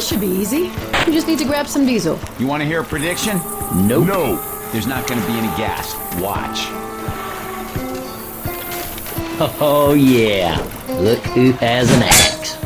should be easy. We just need to grab some diesel. You want to hear a prediction? Nope. No. There's not going to be any gas. Watch. Oh yeah, look who has an axe.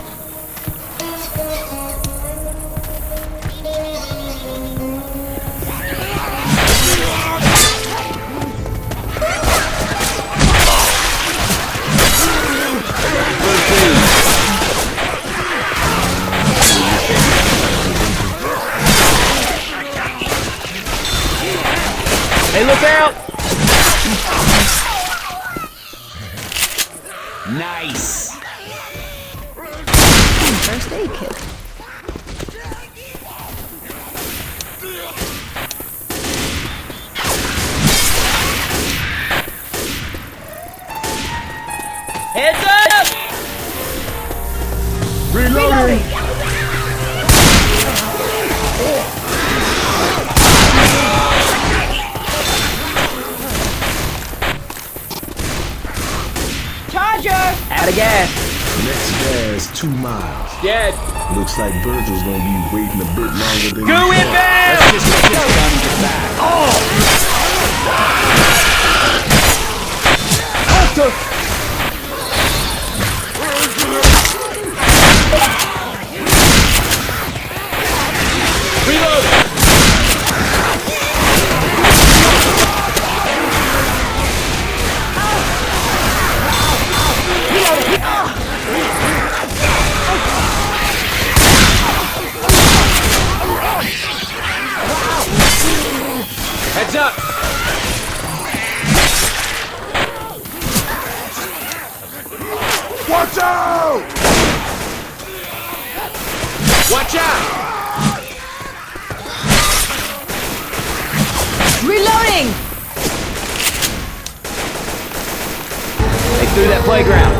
Hey, look out! Nice. First aid kit. Heads up! Reloading! Out of gas. Next gas, 2 miles. Dead. Looks like Virgil's gonna be waiting a bit longer than Go we thought. inbound! Let's just get this done and get back. Reload! Heads up! Watch out! Watch out! Reloading! They threw that playground.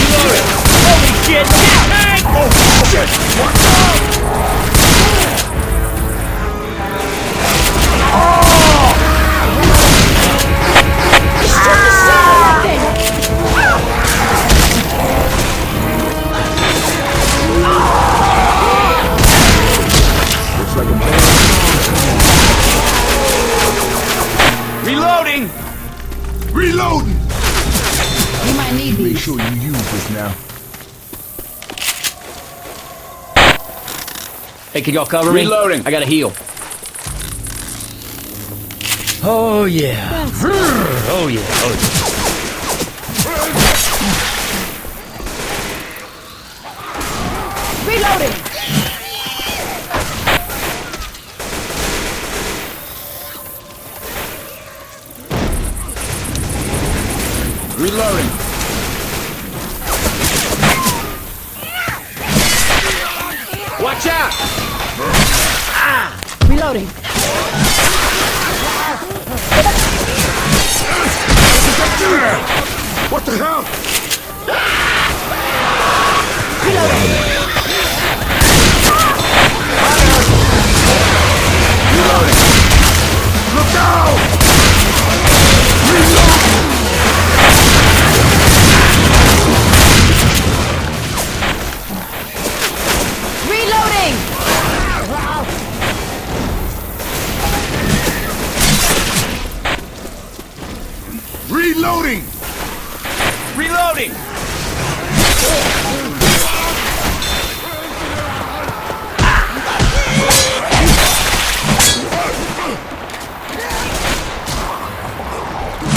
Reloading! Holy shit! Hey! Oh shit! Watch out! Looks like a bad. Reloading. Reloading! You might need Make these. sure you use this now. Hey, can y'all cover me? Reloading. I gotta heal. Oh yeah. Oh yeah. Oh yeah. Reloading! Reloading. Watch out! Reloading. What the hell? Look out! Reloading! Reloading! Reloading.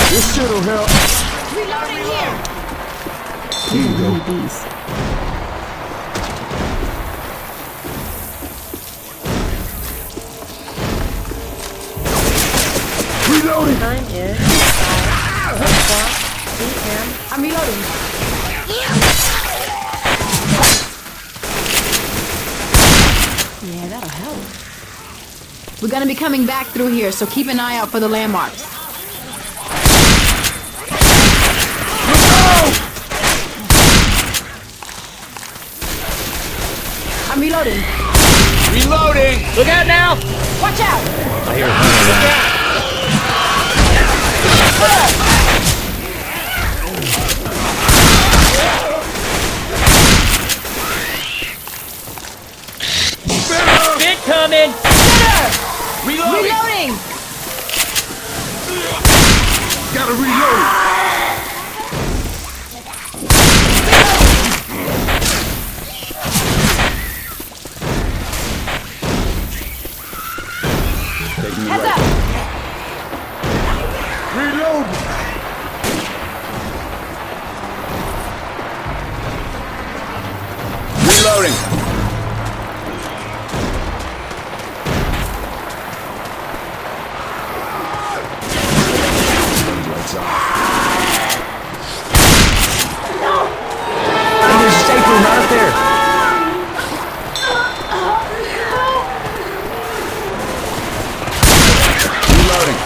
This shit'll help. Reloading here! Here you go. These. Reloading! Time is 5:00 p.m. I'm reloading. Yeah, that'll help. We're gonna be coming back through here, so keep an eye out for the landmarks. I'm reloading. Reloading. Look out now! Watch out! I hear it. Look out! coming! Reloading! Reloading! Gotta reload. Taking you Heads right. up! Reload. Reloading! Lights off. There's a safe room right up there. Reloading!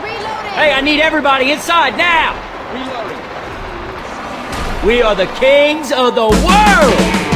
Reloading! Hey, I need everybody inside now! Reloading! We are the kings of the world!